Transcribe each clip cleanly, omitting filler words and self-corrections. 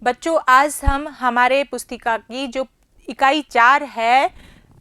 बच्चों आज हम हमारे पुस्तिका की जो इकाई 4 है,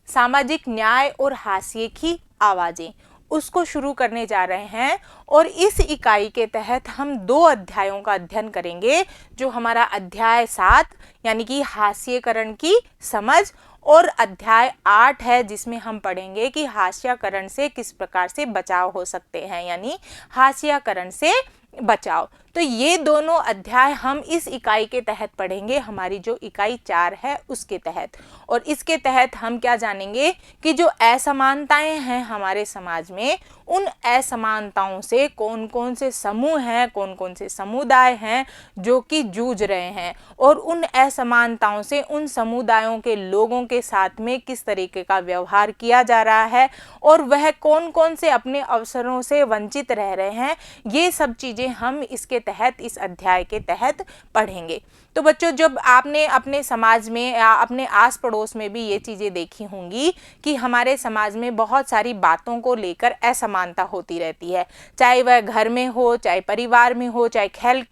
सामाजिक न्याय और हाशिए की आवाज़ें, उसको शुरू करने जा रहे हैं। और इस इकाई के तहत हम 2 अध्यायों का अध्ययन करेंगे, जो हमारा अध्याय 7 यानी कि हास्यकरण की समझ, और अध्याय 8 है जिसमें हम पढ़ेंगे कि हास्यकरण से किस प्रकार से बचाव हो सकते हैं, यानी हास्यकरण से बचाव। तो ये दोनों अध्याय हम इस इकाई के तहत पढ़ेंगे, हमारी जो इकाई 4 है उसके तहत। और इसके तहत हम क्या जानेंगे कि जो असमानताएं हैं हमारे समाज में, उन असमानताओं से कौन कौन से समूह हैं, कौन कौन से समुदाय हैं जो कि जूझ रहे हैं, और उन असमानताओं से उन समुदायों के लोगों के साथ में किस तरीके का व्यवहार किया जा रहा है, और वह कौन कौन से अपने अवसरों से वंचित रह रहे हैं। ये सब चीज़ें हम इसके तहत, इस अध्याय के तहत पढ़ेंगे। तो बच्चों, जब आपने अपने समाज में या अपने आस पड़ोस में भी ये चीज़ें देखी होंगी कि हमारे समाज में बहुत सारी बातों को लेकर असमानता होती रहती है, चाहे वह घर में हो, चाहे परिवार में हो, चाहे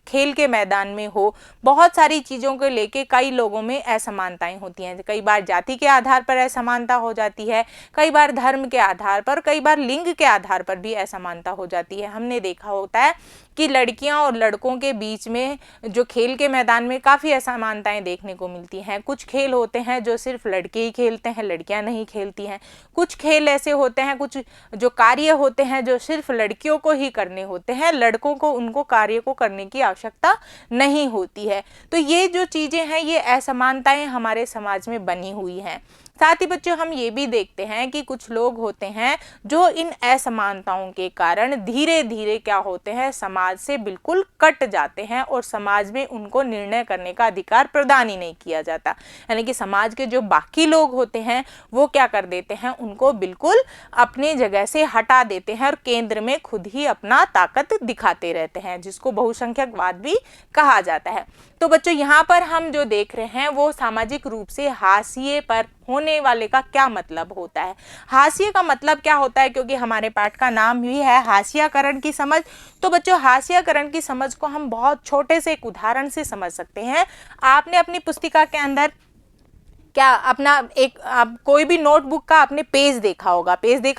खेल के मैदान में हो। बहुत सारी चीज़ों को लेके कई लोगों में असमानताएं होती हैं। कई बार जाति के आधार पर असमानता हो जाती है, कई बार धर्म के आधार पर, कई बार लिंग के आधार पर भी असमानता हो जाती है। हमने देखा होता है कि लड़कियां और लड़कों के बीच में जो खेल के मैदान में काफ़ी असमानताएं देखने को मिलती हैं। कुछ खेल होते हैं जो सिर्फ लड़के ही खेलते हैं, लड़कियां नहीं खेलती हैं। कुछ खेल ऐसे होते हैं, कुछ जो कार्य होते हैं जो सिर्फ लड़कियों को ही करने होते हैं, लड़कों को उनको कार्य को करने की आवश्यकता नहीं होती है। तो ये जो चीज़ें हैं, ये असमानताएं हमारे समाज में बनी हुई हैं। साथ ही बच्चों, हम ये भी देखते हैं कि कुछ लोग होते हैं जो इन असमानताओं के कारण धीरे धीरे क्या होते हैं, समाज से बिल्कुल कट जाते हैं, और समाज में उनको निर्णय करने का अधिकार प्रदान ही नहीं किया जाता। यानी कि समाज के जो बाकी लोग होते हैं वो क्या कर देते हैं, उनको बिल्कुल अपनी जगह से हटा देते हैं और केंद्र में खुद ही अपना ताकत दिखाते रहते हैं, जिसको बहुसंख्यकवाद भी कहा जाता है। तो बच्चों, यहाँ पर हम जो देख रहे हैं वो सामाजिक रूप से हाशिए पर होने वाले का क्या मतलब होता है। हाशिए का मतलब क्या होता है, क्योंकि हमारे पाठ का नाम भी है हास्यकरण की समझ। तो बच्चों, हास्यकरण की समझ को हम बहुत छोटे से एक उदाहरण से समझ सकते हैं। आपने अपनी पुस्तिका के अंदर क्या अपना आप कोई भी नोटबुक का आपने पेज देखा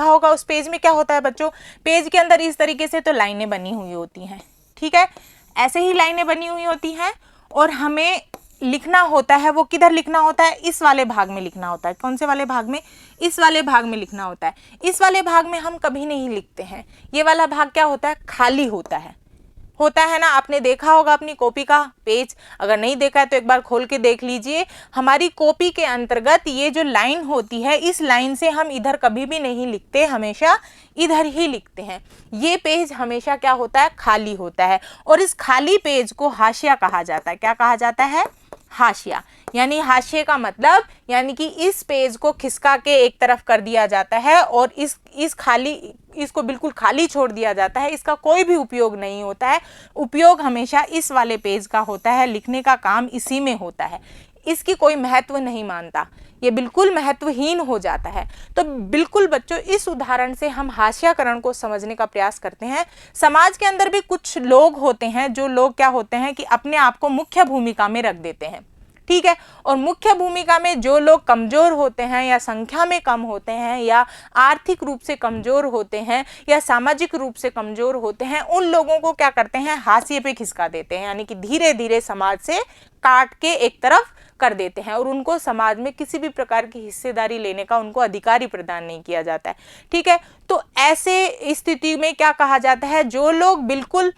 होगा। उस पेज में क्या होता है बच्चों, पेज के अंदर इस तरीके से तो लाइनें बनी हुई होती हैं, ठीक है, ऐसे ही लाइनें बनी हुई होती हैं। और हमें लिखना होता है, वो किधर लिखना होता है, इस वाले भाग में लिखना होता है। कौन से वाले भाग में, इस वाले भाग में लिखना होता है। इस वाले भाग में हम कभी नहीं लिखते हैं। ये वाला भाग क्या होता है, खाली होता है ना। आपने देखा होगा अपनी कॉपी का पेज, अगर नहीं देखा है तो एक बार खोल के देख लीजिए। हमारी कॉपी के अंतर्गत ये जो लाइन होती है, इस लाइन से हम इधर कभी भी नहीं लिखते, हमेशा इधर ही लिखते हैं। ये पेज हमेशा क्या होता है, खाली होता है। और इस खाली पेज को हाशिया कहा जाता है। क्या कहा जाता है, हाशिया। यानी हाशिए का मतलब, यानी कि इस पेज को खिसका के एक तरफ कर दिया जाता है और इसको बिल्कुल खाली छोड़ दिया जाता है। इसका कोई भी उपयोग नहीं होता है। उपयोग हमेशा इस वाले पेज का होता है, लिखने का काम इसी में होता है। इसकी कोई महत्व नहीं मानता, ये बिल्कुल महत्वहीन हो जाता है। तो बिल्कुल बच्चों, इस उदाहरण से हम हास्यकरण को समझने का प्रयास करते हैं। समाज के अंदर भी कुछ लोग होते हैं, जो लोग क्या होते हैं कि अपने आप को मुख्य भूमिका में रख देते हैं, ठीक है। और मुख्य भूमिका में जो लोग कमजोर होते हैं, या संख्या में कम होते हैं, या आर्थिक रूप से कमजोर होते हैं, या सामाजिक रूप से कमजोर होते हैं, उन लोगों को क्या करते हैं, हाशिए पे खिसका देते हैं। यानी कि धीरे धीरे समाज से काट के एक तरफ कर देते हैं, और उनको समाज में किसी भी प्रकार की हिस्सेदारी लेने का उनको अधिकार ही प्रदान नहीं किया जाता है, ठीक है। तो ऐसे स्थिति में क्या कहा जाता है, जो लोग बिल्कुल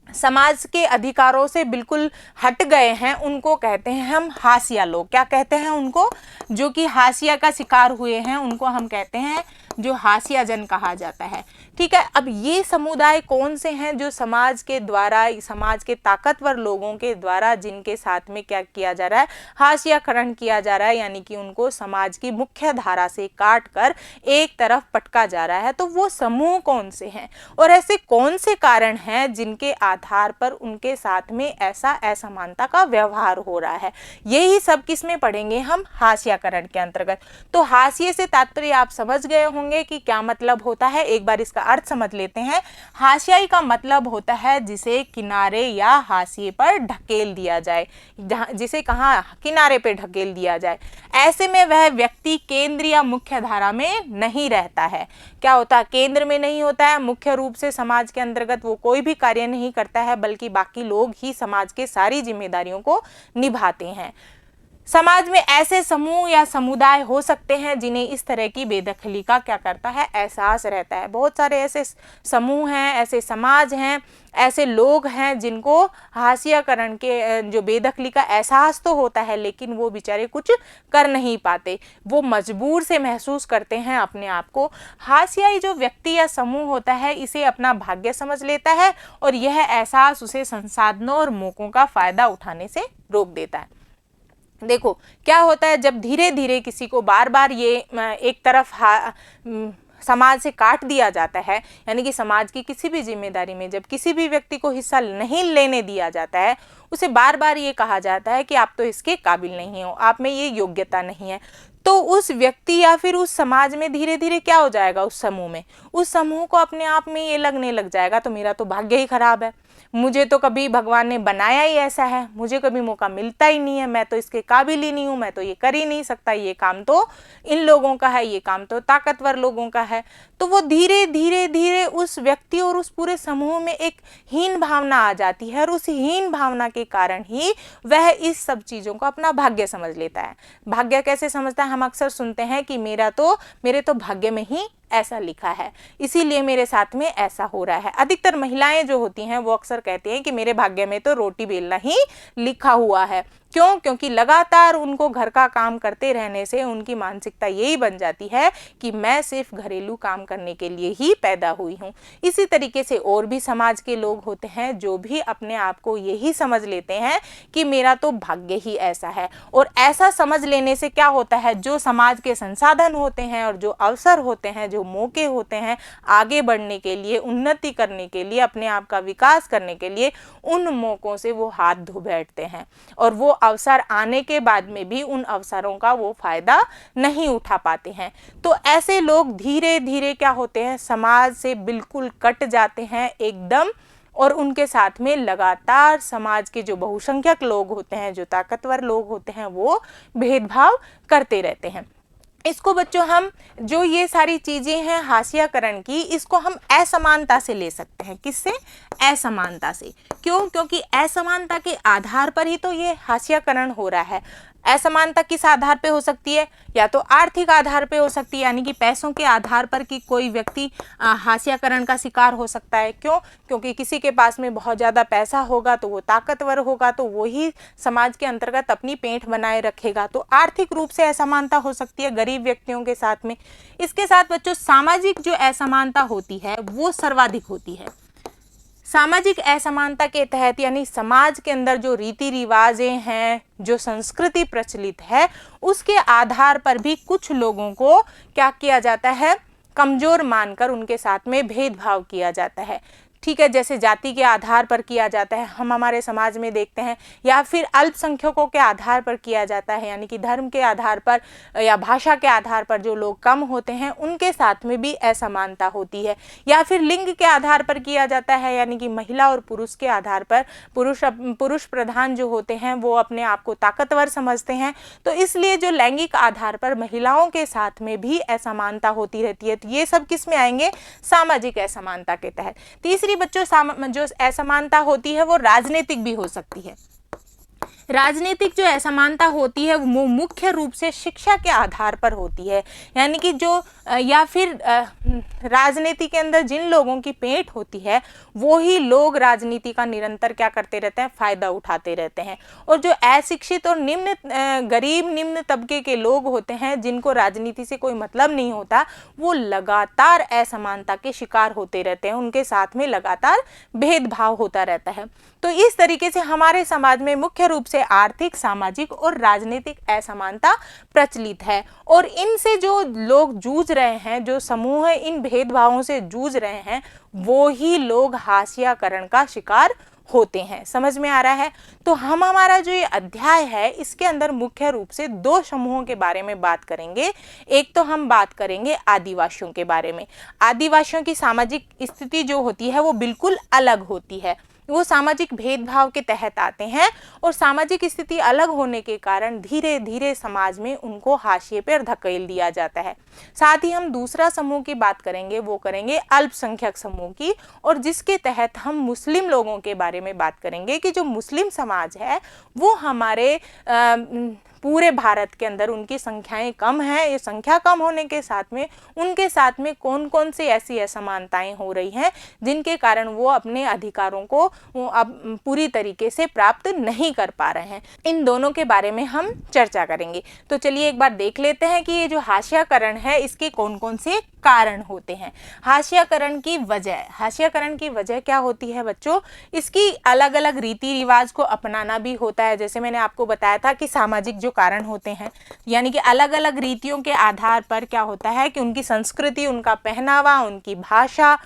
समाज के अधिकारों से बिल्कुल हट गए हैं, उनको कहते हैं हम हाशिया लोग। क्या कहते हैं उनको, जो कि हाशिया का शिकार हुए हैं, उनको हम कहते हैं जो हाशिया जन कहा जाता है, ठीक है। अब ये समुदाय कौन से हैं, जो समाज के द्वारा, समाज के ताकतवर लोगों के द्वारा जिनके साथ में क्या किया जा रहा है, हास्यकरण किया जा रहा है, यानी कि उनको समाज की मुख्य धारा से काट कर एक तरफ पटका जा रहा है। तो वो समूह कौन से हैं, और ऐसे कौन से कारण हैं जिनके आधार पर उनके साथ में ऐसा असमानता का व्यवहार हो रहा है। यही सब किस में पढ़ेंगे हम, हास्यकरण के अंतर्गत। तो हाशिए से तात्पर्य आप समझ गए होंगे कि क्या मतलब होता है। एक बार इसका अर्थ समझ लेते हैं। हाशियाई का मतलब होता है जिसे किनारे या हाशिए पर ढकेल दिया जाए, जिसे कहाँ किनारे पे ढकेल दिया जाए। ऐसे में वह व्यक्ति केंद्र या मुख्य धारा में नहीं रहता है। क्या होता है, केंद्र में नहीं होता है, मुख्य रूप से समाज के अंतर्गत वो कोई भी कार्य नहीं करता है, बल्कि बाकी लोग ही समाज के सारी जिम्मेदारियों को निभाते हैं। समाज में ऐसे समूह या समुदाय हो सकते हैं जिन्हें इस तरह की बेदखली का क्या करता है, एहसास रहता है। बहुत सारे ऐसे समूह हैं, ऐसे समाज हैं, ऐसे लोग हैं जिनको हाशियाकरण के जो बेदखली का एहसास तो होता है, लेकिन वो बेचारे कुछ कर नहीं पाते, वो मजबूर से महसूस करते हैं अपने आप को। हाशियाई जो व्यक्ति या समूह होता है इसे अपना भाग्य समझ लेता है और यह एहसास उसे संसाधनों और मौकों का फायदा उठाने से रोक देता है। देखो क्या होता है, जब धीरे धीरे किसी को बार बार ये एक तरफ समाज से काट दिया जाता है, यानी कि समाज की किसी भी जिम्मेदारी में जब किसी भी व्यक्ति को हिस्सा नहीं लेने दिया जाता है, उसे बार बार ये कहा जाता है कि आप तो इसके काबिल नहीं हो, आप में ये योग्यता नहीं है, तो उस व्यक्ति या फिर उस समाज में धीरे धीरे क्या हो जाएगा, उस समूह को अपने आप में ये लगने लग जाएगा तो मेरा तो भाग्य ही खराब है, मुझे तो कभी भगवान ने बनाया ही ऐसा है, मुझे कभी मौका मिलता ही नहीं है, मैं तो इसके काबिल ही नहीं हूँ, मैं तो ये कर ही नहीं सकता, ये काम तो इन लोगों का है, ये काम तो ताकतवर लोगों का है। तो वो धीरे धीरे धीरे उस व्यक्ति और उस पूरे समूह में एक हीन भावना आ जाती है और उस हीन भावना के कारण ही वह इस सब चीज़ों को अपना भाग्य समझ लेता है। भाग्य कैसे समझता है, हम अक्सर सुनते हैं कि मेरे तो भाग्य में ही ऐसा लिखा है, इसीलिए मेरे साथ में ऐसा हो रहा है। अधिकतर महिलाएं जो होती हैं वो अक्सर कहती हैं कि मेरे भाग्य में तो रोटी बेलना ही लिखा हुआ है। क्यों? क्योंकि लगातार उनको घर का काम करते रहने से उनकी मानसिकता यही बन जाती है कि मैं सिर्फ घरेलू काम करने के लिए ही पैदा हुई हूँ। इसी तरीके से और भी समाज के लोग होते हैं जो भी अपने आप को यही समझ लेते हैं कि मेरा तो भाग्य ही ऐसा है। और ऐसा समझ लेने से क्या होता है, जो समाज के संसाधन होते हैं और जो अवसर होते हैं, जो मौके होते हैं आगे बढ़ने के लिए, उन्नति करने के लिए, अपने आप का विकास करने के लिए, उन मौकों से वो हाथ धो बैठते हैं और वो अवसर आने के बाद में भी उन अवसरों का वो फायदा नहीं उठा पाते हैं। तो ऐसे लोग धीरे धीरे क्या होते हैं, समाज से बिल्कुल कट जाते हैं एकदम, और उनके साथ में लगातार समाज के जो बहुसंख्यक लोग होते हैं, जो ताकतवर लोग होते हैं, वो भेदभाव करते रहते हैं। इसको बच्चों हम जो ये सारी चीज़ें हैं हाशियाकरण की, इसको हम असमानता से ले सकते हैं। किससे? असमानता से। क्यों? क्योंकि असमानता के आधार पर ही तो ये हाशियाकरण हो रहा है। असमानता किस आधार पे हो सकती है? या तो आर्थिक आधार पे हो सकती है, यानी कि पैसों के आधार पर कि कोई व्यक्ति हाशियाकरण का शिकार हो सकता है। क्यों? क्योंकि किसी के पास में बहुत ज़्यादा पैसा होगा तो वो ताकतवर होगा, तो वही समाज के अंतर्गत अपनी पेठ बनाए रखेगा, तो आर्थिक रूप से असमानता हो सकती है गरीब व्यक्तियों के साथ में। इसके साथ बच्चों सामाजिक जो असमानता होती है वो सर्वाधिक होती है। सामाजिक असमानता के तहत, यानी समाज के अंदर जो रीति रिवाजें हैं, जो संस्कृति प्रचलित है, उसके आधार पर भी कुछ लोगों को क्या किया जाता है, कमजोर मानकर उनके साथ में भेदभाव किया जाता है। ठीक है, जैसे जाति के आधार पर किया जाता है, हम हमारे समाज में देखते हैं, या फिर अल्पसंख्यकों के आधार पर किया जाता है, यानी कि धर्म के आधार पर या भाषा के आधार पर जो लोग कम होते हैं उनके साथ में भी असमानता होती है। या फिर लिंग के आधार पर किया जाता है, यानी कि महिला और पुरुष के आधार पर, पुरुष प्रधान जो होते हैं वो अपने आप को ताकतवर समझते हैं, तो इसलिए जो लैंगिक आधार पर महिलाओं के साथ में भी असमानता होती रहती है। तो ये सब किस में आएंगे? सामाजिक असमानता के तहत। तीसरी बच्चों जो असमानता होती है वो राजनीतिक भी हो सकती है। राजनीतिक जो असमानता होती है वो मुख्य रूप से शिक्षा के आधार पर होती है, यानी कि जो या फिर राजनीति के अंदर जिन लोगों की पेठ होती है वो ही लोग राजनीति का निरंतर क्या करते रहते हैं, फायदा उठाते रहते हैं। और जो अशिक्षित और गरीब निम्न तबके के लोग होते हैं जिनको राजनीति से कोई मतलब नहीं होता, वो लगातार असमानता के शिकार होते रहते हैं, उनके साथ में लगातार भेदभाव होता रहता है। तो इस तरीके से हमारे समाज में मुख्य रूप से आर्थिक, सामाजिक और राजनीतिक असमानता प्रचलित है। और इनसे जो लोग जूझ रहे हैं, जो समूह इन भेदभावों से जूझ रहे हैं, वो ही लोग हाशियाकरण का शिकार होते हैं। समझ में आ रहा है? तो हम हमारा जो ये अध्याय है इसके अंदर मुख्य रूप से दो समूहों के बारे में बात करेंगे। एक तो हम बात करेंगे आदिवासियों के बारे में। आदिवासियों की सामाजिक स्थिति जो होती है वो बिल्कुल अलग होती है। वो सामाजिक भेदभाव के तहत आते हैं और सामाजिक स्थिति अलग होने के कारण धीरे धीरे समाज में उनको हाशिए पर धकेल दिया जाता है। साथ ही हम दूसरा समूह की बात करेंगे, वो करेंगे अल्पसंख्यक समूह की, और जिसके तहत हम मुस्लिम लोगों के बारे में बात करेंगे कि जो मुस्लिम समाज है वो हमारे पूरे भारत के अंदर उनकी संख्याएं कम है। ये संख्या कम होने के साथ में उनके साथ में कौन कौन सी ऐसी असमानताएं हो रही हैं जिनके कारण वो अपने अधिकारों को अब पूरी तरीके से प्राप्त नहीं कर पा रहे हैं। इन दोनों के बारे में हम चर्चा करेंगे। तो चलिए एक बार देख लेते हैं कि ये जो हाशियाकरण है इसके कौन कौन से कारण होते हैं। हाशियाकरण की वजह क्या होती है बच्चों? इसकी अलग अलग रीति रिवाज को अपनाना भी होता है। जैसे मैंने आपको बताया था कि सामाजिक जो कारण होते हैं, यानी कि अलग अलग रीतियों के आधार पर क्या होता है कि उनकी संस्कृति, उनका पहनावा, उनकी भाषा,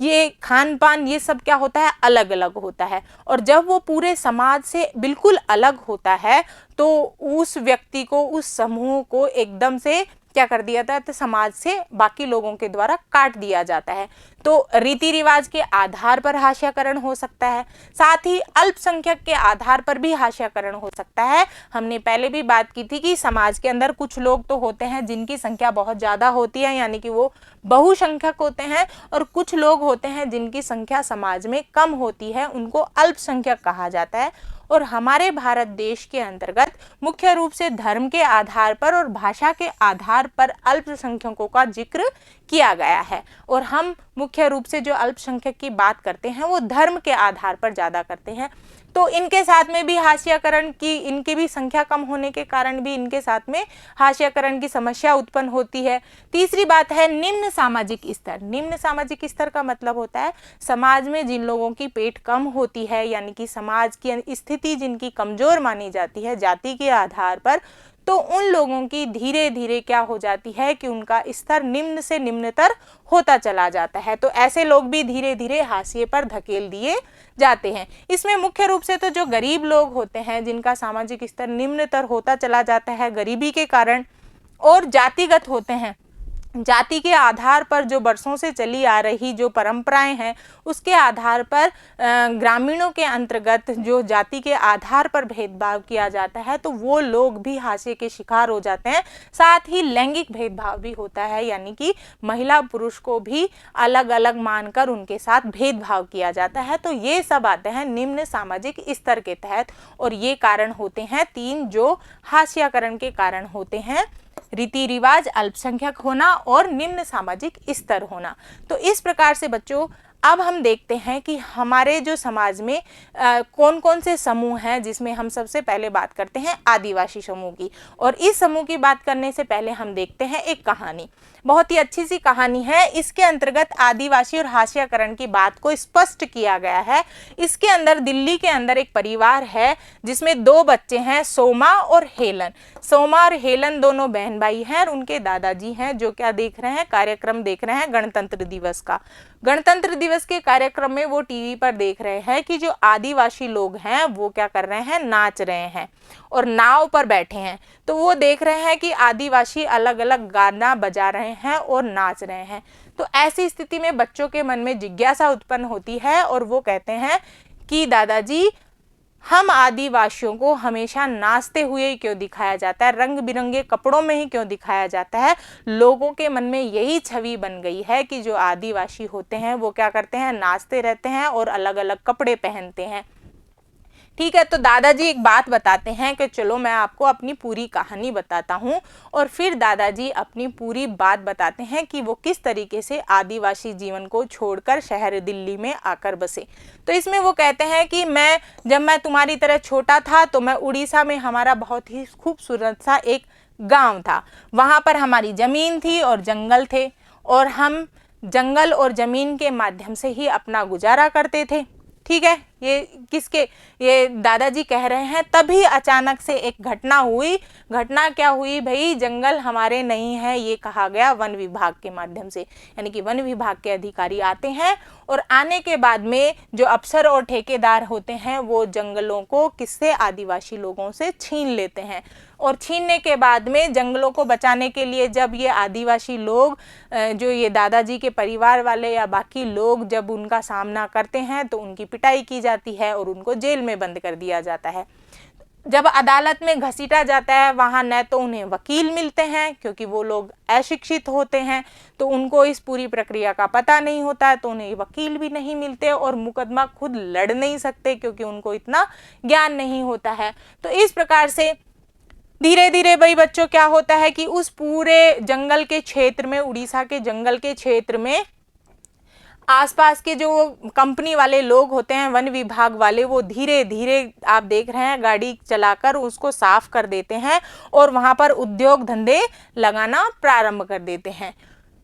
ये खान पान, ये सब क्या होता है, अलग अलग होता है। और जब वो पूरे समाज से बिल्कुल अलग होता है तो उस व्यक्ति को, उस समूह को एकदम से क्या कर दिया जाता है, तो समाज से बाकी लोगों के द्वारा काट दिया जाता है। तो रीति रिवाज के आधार पर हाशियाकरण हो सकता है। साथ ही अल्पसंख्यक के आधार पर भी हाशियाकरण हो सकता है। हमने पहले भी बात की थी कि समाज के अंदर कुछ लोग तो होते हैं जिनकी संख्या बहुत ज़्यादा होती है, यानी कि वो बहुसंख्यक होते हैं, और कुछ लोग होते हैं जिनकी संख्या समाज में कम होती है, उनको अल्पसंख्यक कहा जाता है। और हमारे भारत देश के अंतर्गत मुख्य रूप से धर्म के आधार पर और भाषा के आधार पर अल्पसंख्यकों का जिक्र किया गया है। और हम मुख्य रूप से जो अल्पसंख्यक की बात करते हैं वो धर्म के आधार पर ज़्यादा करते हैं। तो इनके साथ में भी हाशियाकरण की, इनकी भी संख्या कम होने के कारण भी इनके साथ में हाशियाकरण की समस्या उत्पन्न होती है। तीसरी बात है निम्न सामाजिक स्तर। निम्न सामाजिक स्तर का मतलब होता है समाज में जिन लोगों की पेट कम होती है, यानी कि समाज की स्थिति जिनकी कमजोर मानी जाती है जाति के आधार पर, तो उन लोगों की धीरे धीरे क्या हो जाती है कि उनका स्तर निम्न से निम्नतर होता चला जाता है। तो ऐसे लोग भी धीरे धीरे हाशिए पर धकेल दिए जाते हैं। इसमें मुख्य रूप से तो जो गरीब लोग होते हैं जिनका सामाजिक स्तर निम्नतर होता चला जाता है गरीबी के कारण, और जातिगत होते हैं, जाति के आधार पर जो वर्षों से चली आ रही जो परंपराएं हैं उसके आधार पर ग्रामीणों के अंतर्गत जो जाति के आधार पर भेदभाव किया जाता है, तो वो लोग भी हाशिए के शिकार हो जाते हैं। साथ ही लैंगिक भेदभाव भी होता है, यानी कि महिला पुरुष को भी अलग अलग मानकर उनके साथ भेदभाव किया जाता है। तो ये सब आते हैं निम्न सामाजिक स्तर के तहत, और ये कारण होते हैं 3 जो हाशियाकरण के कारण होते हैं: रीति रिवाज, अल्पसंख्यक होना और निम्न सामाजिक स्तर होना। तो इस प्रकार से बच्चों अब हम देखते हैं कि हमारे जो समाज में कौन कौन से समूह हैं, जिसमें हम सबसे पहले बात करते हैं आदिवासी समूह की। और इस समूह की बात करने से पहले हम देखते हैं एक कहानी, बहुत ही अच्छी सी कहानी है। इसके अंतर्गत आदिवासी और हाशियाकरण की बात को स्पष्ट किया गया है। इसके अंदर दिल्ली के अंदर एक परिवार है जिसमें 2 बच्चे हैं, सोमा और हेलन। सोमा और हेलन दोनों बहन भाई हैं, और उनके दादाजी हैं जो क्या देख रहे हैं, कार्यक्रम देख रहे हैं गणतंत्र दिवस का। गणतंत्र दिवस के कार्यक्रम में वो टीवी पर देख रहे हैं कि जो आदिवासी लोग हैं वो क्या कर रहे हैं, नाच रहे हैं और नाव पर बैठे हैं। तो वो देख रहे हैं कि आदिवासी अलग अलग गाना बजा रहे हैं और नाच रहे हैं। तो ऐसी स्थिति में बच्चों के मन में जिज्ञासा उत्पन्न होती है और वो कहते हैं कि दादाजी, हम आदिवासियों को हमेशा नाचते हुए ही क्यों दिखाया जाता है, रंग बिरंगे कपड़ों में ही क्यों दिखाया जाता है? लोगों के मन में यही छवि बन गई है कि जो आदिवासी होते हैं वो क्या करते हैं, नाचते रहते हैं और अलग अलग कपड़े पहनते हैं। ठीक है, तो दादाजी एक बात बताते हैं कि चलो मैं आपको अपनी पूरी कहानी बताता हूँ, और फिर दादाजी अपनी पूरी बात बताते हैं कि वो किस तरीके से आदिवासी जीवन को छोड़कर शहर दिल्ली में आकर बसे। तो इसमें वो कहते हैं कि जब मैं तुम्हारी तरह छोटा था तो मैं उड़ीसा में, हमारा बहुत ही खूबसूरत सा एक गाँव था, वहाँ पर हमारी ज़मीन थी और जंगल थे, और हम जंगल और ज़मीन के माध्यम से ही अपना गुजारा करते थे। ठीक है, ये किसके, ये दादाजी कह रहे हैं। तभी अचानक से एक घटना हुई। घटना क्या हुई भाई, जंगल हमारे नहीं है ये कहा गया वन विभाग के माध्यम से, यानी कि वन विभाग के अधिकारी आते हैं और आने के बाद में जो अफसर और ठेकेदार होते हैं वो जंगलों को किससे, आदिवासी लोगों से छीन लेते हैं। और छीनने के बाद में जंगलों को बचाने के लिए जब ये आदिवासी लोग, जो ये दादाजी के परिवार वाले या बाकी लोग जब उनका सामना करते हैं तो उनकी पिटाई की जाती है और उनको जेल में बंद कर दिया जाता है। जब अदालत में घसीटा जाता है वहाँ न तो उन्हें वकील मिलते हैं क्योंकि वो लोग अशिक्षित होते हैं, तो उनको इस पूरी प्रक्रिया का पता नहीं होता है, तो उन्हें वकील भी नहीं मिलते और मुकदमा खुद लड़ नहीं सकते क्योंकि उनको इतना ज्ञान नहीं होता है। तो इस प्रकार से धीरे धीरे भाई बच्चों क्या होता है कि उस पूरे जंगल के क्षेत्र में, उड़ीसा के जंगल के क्षेत्र में आसपास के जो कंपनी वाले लोग होते हैं, वन विभाग वाले, वो धीरे धीरे आप देख रहे हैं गाड़ी चलाकर उसको साफ कर देते हैं और वहाँ पर उद्योग धंधे लगाना प्रारंभ कर देते हैं।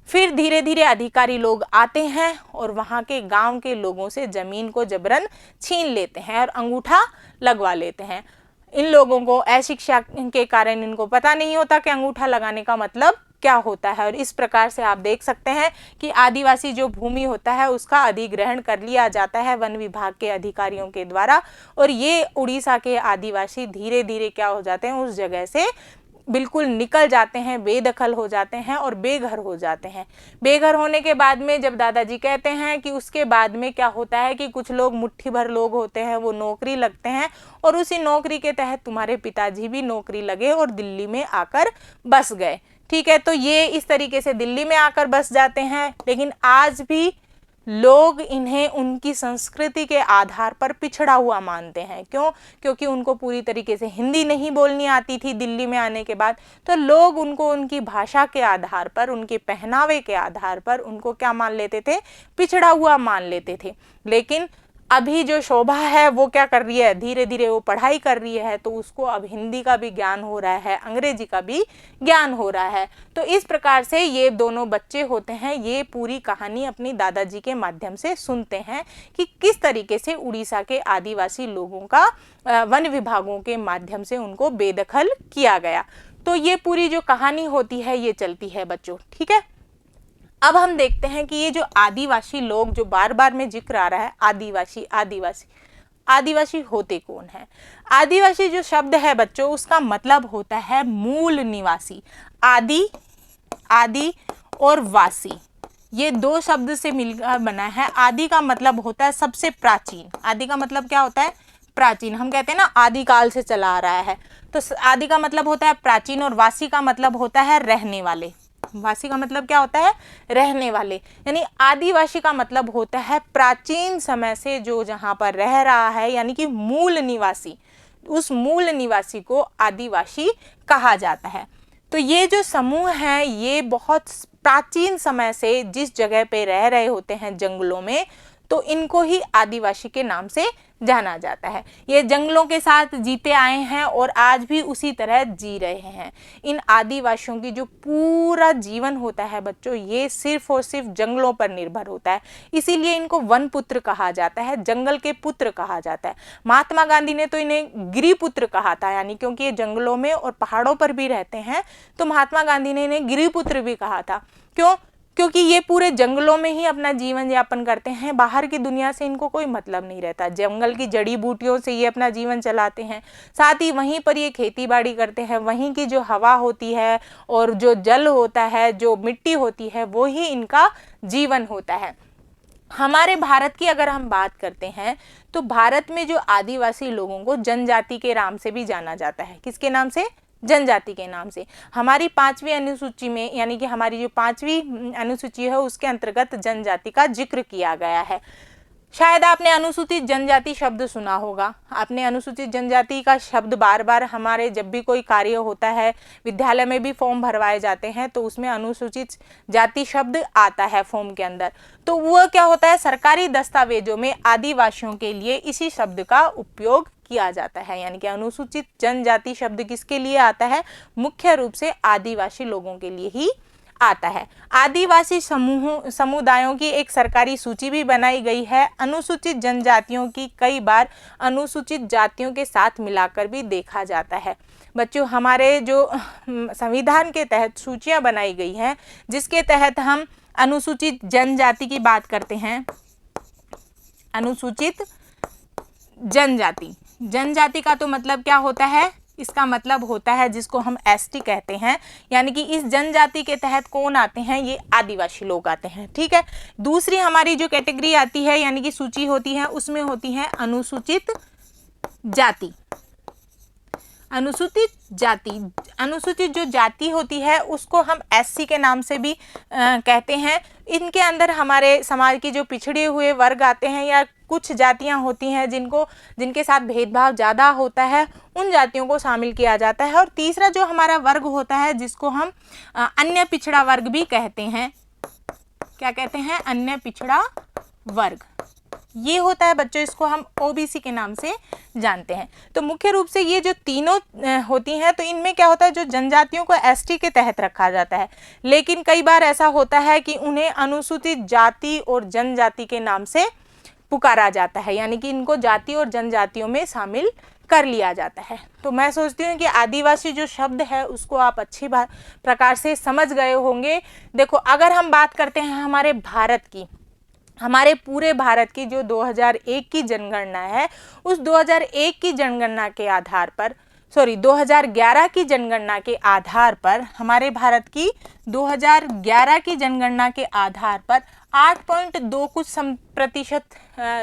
फिर धीरे धीरे अधिकारी लोग आते हैं और वहाँ के गांव के लोगों से ज़मीन को जबरन छीन लेते हैं और अंगूठा लगवा लेते हैं। इन लोगों को अशिक्षा के कारण इनको पता नहीं होता कि अंगूठा लगाने का मतलब क्या होता है, और इस प्रकार से आप देख सकते हैं कि आदिवासी जो भूमि होता है उसका अधिग्रहण कर लिया जाता है वन विभाग के अधिकारियों के द्वारा, और ये उड़ीसा के आदिवासी धीरे धीरे क्या हो जाते हैं, उस जगह से बिल्कुल निकल जाते हैं, बेदखल हो जाते हैं और बेघर हो जाते हैं। बेघर होने के बाद में जब दादाजी कहते हैं कि उसके बाद में क्या होता है कि कुछ लोग, मुट्ठी भर लोग होते हैं, वो नौकरी लगते हैं और उसी नौकरी के तहत तुम्हारे पिताजी भी नौकरी लगे और दिल्ली में आकर बस गए। ठीक है, तो ये इस तरीके से दिल्ली में आकर बस जाते हैं। लेकिन आज भी लोग इन्हें उनकी संस्कृति के आधार पर पिछड़ा हुआ मानते हैं। क्यों? क्योंकि उनको पूरी तरीके से हिंदी नहीं बोलनी आती थी दिल्ली में आने के बाद, तो लोग उनको उनकी भाषा के आधार पर, उनके पहनावे के आधार पर उनको क्या मान लेते थे, पिछड़ा हुआ मान लेते थे। लेकिन अभी जो शोभा है वो क्या कर रही है, धीरे धीरे वो पढ़ाई कर रही है, तो उसको अब हिंदी का भी ज्ञान हो रहा है, अंग्रेजी का भी ज्ञान हो रहा है। तो इस प्रकार से ये दोनों बच्चे होते हैं, ये पूरी कहानी अपनी दादाजी के माध्यम से सुनते हैं कि किस तरीके से उड़ीसा के आदिवासी लोगों का वन विभागों के माध्यम से उनको बेदखल किया गया। तो ये पूरी जो कहानी होती है ये चलती है बच्चों। ठीक है, अब हम देखते हैं कि ये जो आदिवासी लोग, जो बार बार में जिक्र आ रहा है आदिवासी आदिवासी, आदिवासी होते कौन है? आदिवासी जो शब्द है बच्चों उसका मतलब होता है मूल निवासी। आदि, आदि और वासी, ये दो शब्द से मिलकर बना है। आदि का मतलब होता है सबसे प्राचीन। आदि का मतलब क्या होता है? प्राचीन। हम कहते हैं ना आदिकाल से चला आ रहा है, तो आदि का मतलब होता है प्राचीन, और वासी का मतलब होता है रहने वाले। वासी का मतलब क्या होता है? रहने वाले। यानी आदिवासी का मतलब होता है प्राचीन समय से जो जहां पर रह रहा है, यानी कि मूल निवासी। उस मूल निवासी को आदिवासी कहा जाता है। तो ये जो समूह है ये बहुत प्राचीन समय से जिस जगह पे रह रहे होते हैं जंगलों में, तो इनको ही आदिवासी के नाम से जाना जाता है। ये जंगलों के साथ जीते आए हैं और आज भी उसी तरह जी रहे हैं। इन आदिवासियों की जो पूरा जीवन होता है बच्चों, ये सिर्फ और सिर्फ जंगलों पर निर्भर होता है। इसीलिए इनको वन पुत्र कहा जाता है, जंगल के पुत्र कहा जाता है। महात्मा गांधी ने तो इन्हें गिरिपुत्र कहा था, यानी क्योंकि ये जंगलों में और पहाड़ों पर भी रहते हैं, तो महात्मा गांधी ने इन्हें गिरिपुत्र भी कहा था। क्यों? क्योंकि ये पूरे जंगलों में ही अपना जीवन यापन करते हैं, बाहर की दुनिया से इनको कोई मतलब नहीं रहता। जंगल की जड़ी बूटियों से ये अपना जीवन चलाते हैं, साथ ही वहीं पर ये खेती बाड़ी करते हैं। वहीं की जो हवा होती है और जो जल होता है, जो मिट्टी होती है, वो ही इनका जीवन होता है। हमारे भारत की अगर हम बात करते हैं तो भारत में जो आदिवासी लोगों को जनजाति के नाम से भी जाना जाता है। किसके नाम से? जनजाति के नाम से। हमारी 5वीं अनुसूची में, यानी कि हमारी जो 5वीं अनुसूची है उसके अंतर्गत जनजाति का जिक्र किया गया है। शायद आपने अनुसूचित जनजाति शब्द सुना होगा। आपने अनुसूचित जनजाति का शब्द बार बार हमारे जब भी कोई कार्य होता है, विद्यालय में भी फॉर्म भरवाए जाते हैं, तो उसमें अनुसूचित जाति शब्द आता है फॉर्म के अंदर। तो वह क्या होता है, सरकारी दस्तावेजों में आदिवासियों के लिए इसी शब्द का उपयोग किया जाता है। यानी कि अनुसूचित जनजाति शब्द किसके लिए आता है? मुख्य रूप से आदिवासी लोगों के लिए ही आता है। आदिवासी समुदायों की एक सरकारी सूची भी बनाई गई है। अनुसूचित जनजातियों की कई बार अनुसूचित जातियों के साथ मिलाकर भी देखा जाता है। बच्चों, हमारे जो संविधान के तहत सूचियां बनाई गई हैं, जिसके तहत हम अनुसूचित जनजाति की बात करते हैं, अनुसूचित जनजाति, जनजाति का तो मतलब क्या होता है, इसका मतलब होता है जिसको हम एसटी कहते हैं, यानी कि इस जनजाति के तहत कौन आते हैं, ये आदिवासी लोग आते हैं। ठीक है। दूसरी हमारी जो कैटेगरी आती है, यानी कि सूची होती है, उसमें होती है अनुसूचित जाति। अनुसूचित जाति, अनुसूचित जो जाति होती है उसको हम एससी के नाम से भी कहते हैं। इनके अंदर हमारे समाज के जो पिछड़े हुए वर्ग आते हैं या कुछ जातियां होती हैं जिनके साथ भेदभाव ज़्यादा होता है, उन जातियों को शामिल किया जाता है। और तीसरा जो हमारा वर्ग होता है जिसको हम अन्य पिछड़ा वर्ग भी कहते हैं, क्या कहते हैं, अन्य पिछड़ा वर्ग, ये होता है बच्चों, इसको हम ओबीसी के नाम से जानते हैं। तो मुख्य रूप से ये जो तीनों होती हैं, तो इनमें क्या होता है, जो जनजातियों को एसटी के तहत रखा जाता है, लेकिन कई बार ऐसा होता है कि उन्हें अनुसूचित जाति और जनजाति के नाम से पुकारा जाता है, यानी कि इनको जाति और जनजातियों में शामिल कर लिया जाता है। तो मैं सोचती हूँ कि आदिवासी जो शब्द है उसको आप अच्छी प्रकार से समझ गए होंगे। देखो, अगर हम बात करते हैं हमारे भारत की, हमारे पूरे भारत की जो 2001 की जनगणना है, उस 2001 की जनगणना के आधार पर 2011 की जनगणना के आधार पर, हमारे भारत की 2011 की जनगणना के आधार पर 8.2 कुछ प्रतिशत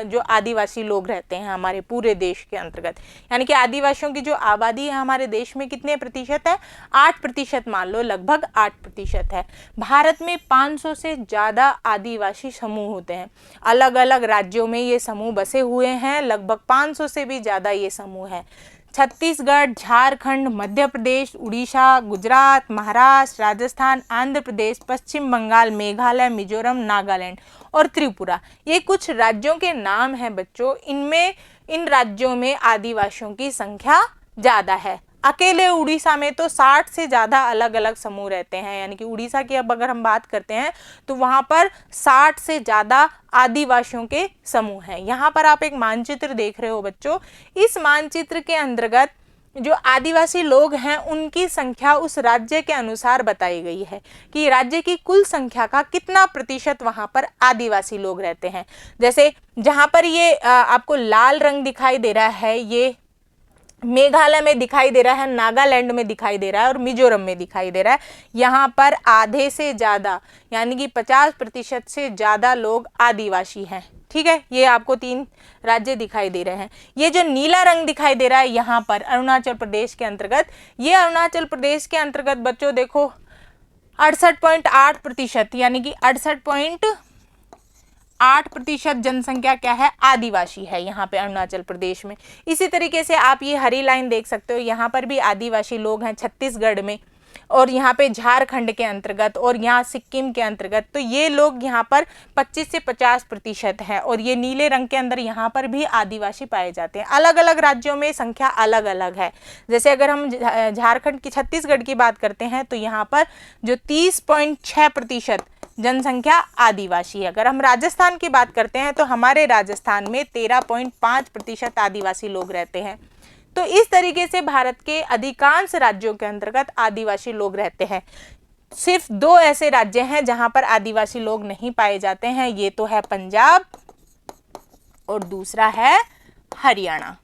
जो आदिवासी लोग रहते हैं हमारे पूरे देश के अंतर्गत, यानी कि आदिवासियों की जो आबादी है हमारे देश में कितने प्रतिशत है, 8% मान लो, लगभग 8% है। भारत में 500 से ज़्यादा आदिवासी समूह होते हैं, अलग अलग राज्यों में ये समूह बसे हुए हैं, लगभग 500 से भी ज़्यादा ये समूह है। छत्तीसगढ़, झारखंड, मध्य प्रदेश, उड़ीसा, गुजरात, महाराष्ट्र, राजस्थान, आंध्र प्रदेश, पश्चिम बंगाल, मेघालय, मिजोरम, नागालैंड और त्रिपुरा, ये कुछ राज्यों के नाम हैं बच्चों। इन राज्यों में आदिवासियों की संख्या ज़्यादा है। अकेले उड़ीसा में तो 60 से ज़्यादा अलग अलग समूह रहते हैं, यानी कि उड़ीसा की अब अगर हम बात करते हैं तो वहाँ पर 60 से ज़्यादा आदिवासियों के समूह हैं। यहाँ पर आप एक मानचित्र देख रहे हो बच्चों, इस मानचित्र के अंतर्गत जो आदिवासी लोग हैं उनकी संख्या उस राज्य के अनुसार बताई गई है कि राज्य की कुल संख्या का कितना प्रतिशत वहाँ पर आदिवासी लोग रहते हैं। जैसे जहाँ पर ये आपको लाल रंग दिखाई दे रहा है, ये मेघालय में दिखाई दे रहा है, नागालैंड में दिखाई दे रहा है और मिजोरम में दिखाई दे रहा है। यहाँ पर आधे से ज़्यादा, यानी कि 50% से ज़्यादा लोग आदिवासी हैं। ठीक है, ये आपको 3 राज्य दिखाई दे रहे हैं। ये जो नीला रंग दिखाई दे रहा है यहाँ पर अरुणाचल प्रदेश के अंतर्गत, ये अरुणाचल प्रदेश के अंतर्गत बच्चों देखो 68.8%, यानी कि 68.8% जनसंख्या क्या है, आदिवासी है यहाँ पे अरुणाचल प्रदेश में। इसी तरीके से आप ये हरी लाइन देख सकते हो, यहाँ पर भी आदिवासी लोग हैं छत्तीसगढ़ में, और यहाँ पे झारखंड के अंतर्गत और यहाँ सिक्किम के अंतर्गत। तो ये लोग यहाँ पर 25 से 50% है, और ये नीले रंग के अंदर यहाँ पर भी आदिवासी पाए जाते हैं। अलग अलग राज्यों में संख्या अलग अलग है। जैसे अगर हम झारखंड की, छत्तीसगढ़ की बात करते हैं तो यहाँ पर जो 30.6% जनसंख्या आदिवासी है। अगर हम राजस्थान की बात करते हैं तो हमारे राजस्थान में 13.5% आदिवासी लोग रहते हैं। तो इस तरीके से भारत के अधिकांश राज्यों के अंतर्गत आदिवासी लोग रहते हैं। सिर्फ 2 ऐसे राज्य हैं जहां पर आदिवासी लोग नहीं पाए जाते हैं, ये तो है पंजाब और दूसरा है हरियाणा।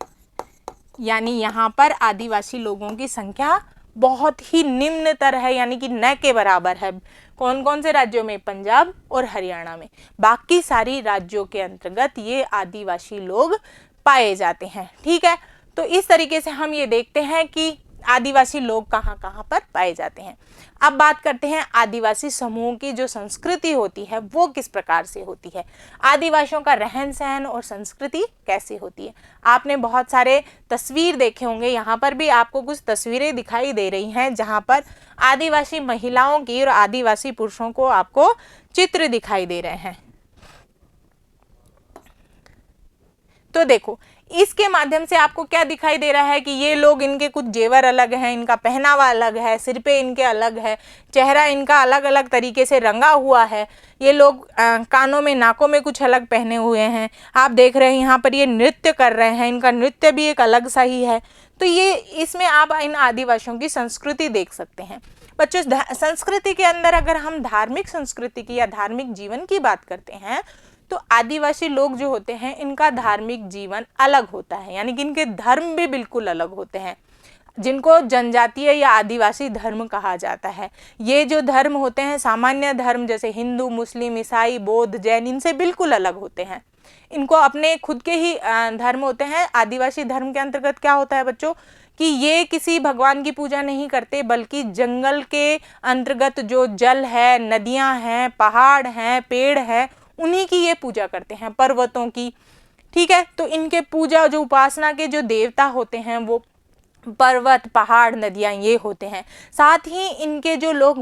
यानी यहाँ पर आदिवासी लोगों की संख्या बहुत ही निम्नतर है, यानी कि न के बराबर है। कौन कौन से राज्यों में, पंजाब और हरियाणा में। बाकी सारी राज्यों के अंतर्गत ये आदिवासी लोग पाए जाते हैं। ठीक है, तो इस तरीके से हम ये देखते हैं कि आदिवासी लोग कहाँ कहाँ पर पाए जाते हैं। अब बात करते हैं आदिवासी समूह की जो संस्कृति होती है वो किस प्रकार से होती है, आदिवासियों का रहन सहन और संस्कृति कैसे होती है। आपने बहुत सारे तस्वीर देखे होंगे, यहाँ पर भी आपको कुछ तस्वीरें दिखाई दे रही हैं जहाँ पर आदिवासी महिलाओं की और आदिवासी पुरुषों को आपको चित्र दिखाई दे रहे हैं। तो देखो, इसके माध्यम से आपको क्या दिखाई दे रहा है कि ये लोग, इनके कुछ जेवर अलग हैं, इनका पहनावा अलग है, सिर पे इनके अलग है, चेहरा इनका अलग अलग तरीके से रंगा हुआ है, ये लोग कानों में, नाकों में कुछ अलग पहने हुए हैं। आप देख रहे हैं यहाँ पर ये नृत्य कर रहे हैं, इनका नृत्य भी एक अलग सा ही है। तो ये इसमें आप इन आदिवासियों की संस्कृति देख सकते हैं। बच्चों, संस्कृति के अंदर अगर हम धार्मिक संस्कृति की या धार्मिक जीवन की बात करते हैं तो आदिवासी लोग जो होते हैं इनका धार्मिक जीवन अलग होता है, यानी कि इनके धर्म भी बिल्कुल अलग होते हैं, जिनको जनजातीय या आदिवासी धर्म कहा जाता है। ये जो धर्म होते हैं, सामान्य धर्म जैसे हिंदू, मुस्लिम, ईसाई, बौद्ध, जैन, इनसे बिल्कुल अलग होते हैं। इनको अपने खुद के ही धर्म होते हैं। आदिवासी धर्म के अंतर्गत क्या होता है बच्चों कि ये किसी भगवान की पूजा नहीं करते, बल्कि जंगल के अंतर्गत जो जल है, नदियां हैं, पहाड़ हैं, पेड़ हैं, उन्हीं की ये पूजा करते हैं, पर्वतों की। ठीक है, तो इनके पूजा, जो उपासना के जो देवता होते हैं वो पर्वत, पहाड़, नदियां ये होते हैं। साथ ही इनके जो लोग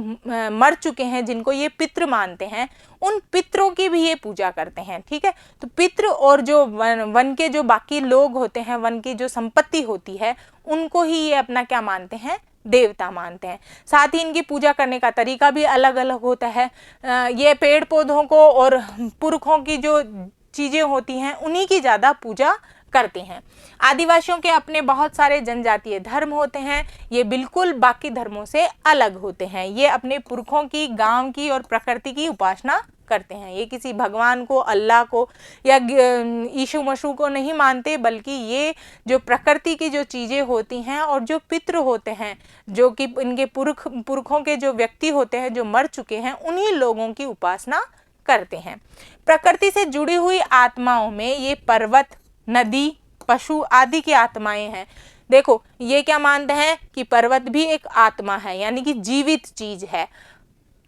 मर चुके हैं, जिनको ये पितृ मानते हैं, उन पितरों की भी ये पूजा करते हैं। ठीक है, तो पितृ और जो वन के जो बाकी लोग होते हैं, वन की जो संपत्ति होती है, उनको ही ये अपना क्या मानते हैं, देवता मानते हैं। साथ ही इनकी पूजा करने का तरीका भी अलग अलग होता है। ये पेड़ पौधों को और पुरखों की जो चीज़ें होती हैं उन्हीं की ज़्यादा पूजा करते हैं। आदिवासियों के अपने बहुत सारे जनजातीय धर्म होते हैं, ये बिल्कुल बाकी धर्मों से अलग होते हैं। ये अपने पुरखों की, गांव की और प्रकृति की उपासना करते हैं। ये किसी भगवान को, अल्लाह को या यीशु मसीह को नहीं मानते, बल्कि ये जो प्रकृति की जो चीज़ें होती हैं और जो पितृ होते हैं, जो कि इनके पुरखों के जो व्यक्ति होते हैं जो मर चुके हैं, उन्हीं लोगों की उपासना करते हैं। प्रकृति से जुड़ी हुई आत्माओं में ये पर्वत, नदी, पशु आदि की आत्माएं हैं। देखो, ये क्या मानते हैं कि पर्वत भी एक आत्मा है, यानी कि जीवित चीज है।